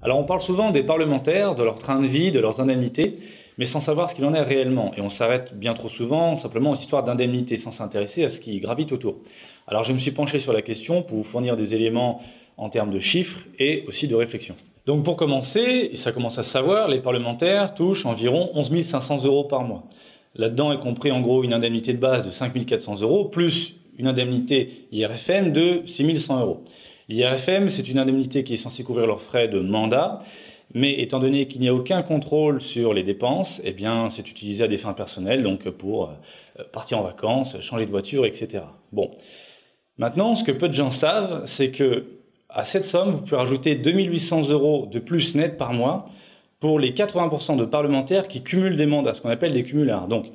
Alors on parle souvent des parlementaires, de leur train de vie, de leurs indemnités, mais sans savoir ce qu'il en est réellement. Et on s'arrête bien trop souvent simplement aux histoires d'indemnités, sans s'intéresser à ce qui gravite autour. Alors je me suis penché sur la question pour vous fournir des éléments en termes de chiffres et aussi de réflexion. Donc pour commencer, et ça commence à se savoir, les parlementaires touchent environ 11 500 € par mois. Là-dedans est compris en gros une indemnité de base de 5 400 €, plus une indemnité IRFM de 6 100 €. L'IRFM, c'est une indemnité qui est censée couvrir leurs frais de mandat, mais étant donné qu'il n'y a aucun contrôle sur les dépenses, eh bien, c'est utilisé à des fins personnelles, donc pour partir en vacances, changer de voiture, etc. Bon. Maintenant, ce que peu de gens savent, c'est que à cette somme, vous pouvez rajouter 2 800 € de plus net par mois pour les 80% de parlementaires qui cumulent des mandats, ce qu'on appelle des cumulards. Donc,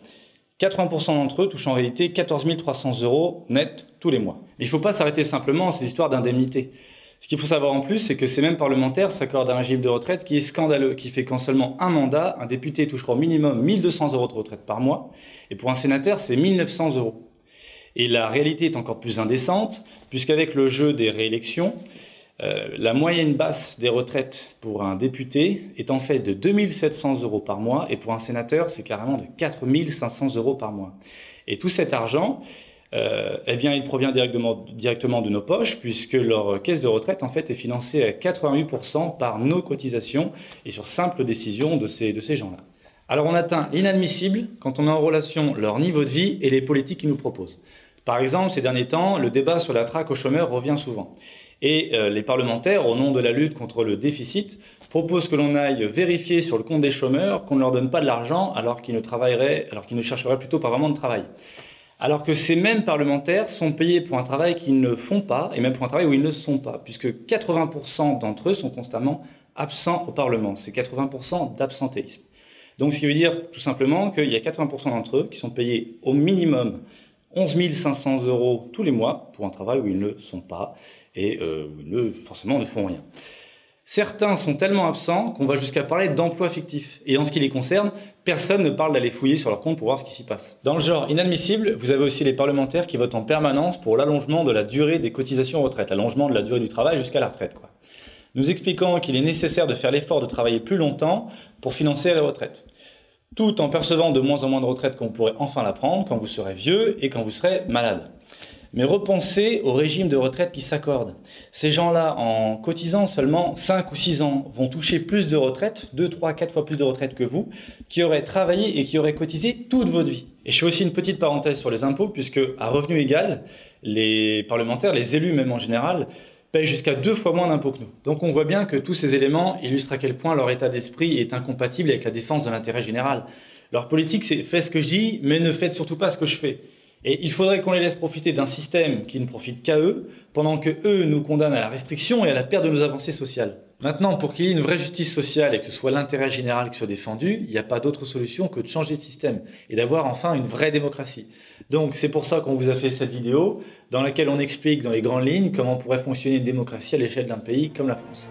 80% d'entre eux touchent en réalité 14 300 € net tous les mois. Il ne faut pas s'arrêter simplement à ces histoires d'indemnité. Ce qu'il faut savoir en plus, c'est que ces mêmes parlementaires s'accordent un régime de retraite qui est scandaleux, qui fait qu'en seulement un mandat, un député touchera au minimum 1 200 € de retraite par mois, et pour un sénateur, c'est 1 900 €. Et la réalité est encore plus indécente, puisqu'avec le jeu des réélections, la moyenne basse des retraites pour un député est en fait de 2 700 € par mois, et pour un sénateur, c'est carrément de 4 500 € par mois. Et tout cet argent, eh bien, il provient directement de nos poches, puisque leur caisse de retraite en fait est financée à 88% par nos cotisations et sur simple décision de ces gens-là. Alors on atteint l'inadmissible quand on met en relation leur niveau de vie et les politiques qu'ils nous proposent. Par exemple, ces derniers temps, le débat sur la traque aux chômeurs revient souvent. Et les parlementaires, au nom de la lutte contre le déficit, proposent que l'on aille vérifier sur le compte des chômeurs qu'on ne leur donne pas de l'argent alors qu'ils ne chercheraient plutôt pas vraiment de travail. Alors que ces mêmes parlementaires sont payés pour un travail qu'ils ne font pas, et même pour un travail où ils ne sont pas, puisque 80% d'entre eux sont constamment absents au Parlement. C'est 80% d'absentéisme. Donc ce qui veut dire tout simplement qu'il y a 80% d'entre eux qui sont payés au minimum 11 500 € tous les mois pour un travail où ils ne sont pas et où ils forcément ne font rien. Certains sont tellement absents qu'on va jusqu'à parler d'emploi fictif. Et en ce qui les concerne, personne ne parle d'aller fouiller sur leur compte pour voir ce qui s'y passe. Dans le genre inadmissible, vous avez aussi les parlementaires qui votent en permanence pour l'allongement de la durée des cotisations retraite, l'allongement de la durée du travail jusqu'à la retraite, quoi. Nous expliquant qu'il est nécessaire de faire l'effort de travailler plus longtemps pour financer la retraite, tout en percevant de moins en moins de retraite qu'on pourrait enfin la prendre quand vous serez vieux et quand vous serez malade. Mais repensez au régime de retraite qui s'accorde. Ces gens-là, en cotisant seulement 5 ou 6 ans, vont toucher plus de retraite, 2, 3, 4 fois plus de retraite que vous, qui auraient travaillé et qui auraient cotisé toute votre vie. Et je fais aussi une petite parenthèse sur les impôts, puisque à revenu égal, les parlementaires, les élus même en général, payent jusqu'à 2 fois moins d'impôts que nous. Donc on voit bien que tous ces éléments illustrent à quel point leur état d'esprit est incompatible avec la défense de l'intérêt général. Leur politique, c'est « faites ce que je dis, mais ne faites surtout pas ce que je fais ». Et il faudrait qu'on les laisse profiter d'un système qui ne profite qu'à eux, pendant que eux nous condamnent à la restriction et à la perte de nos avancées sociales. Maintenant, pour qu'il y ait une vraie justice sociale et que ce soit l'intérêt général qui soit défendu, il n'y a pas d'autre solution que de changer de système et d'avoir enfin une vraie démocratie. Donc c'est pour ça qu'on vous a fait cette vidéo, dans laquelle on explique dans les grandes lignes comment pourrait fonctionner une démocratie à l'échelle d'un pays comme la France.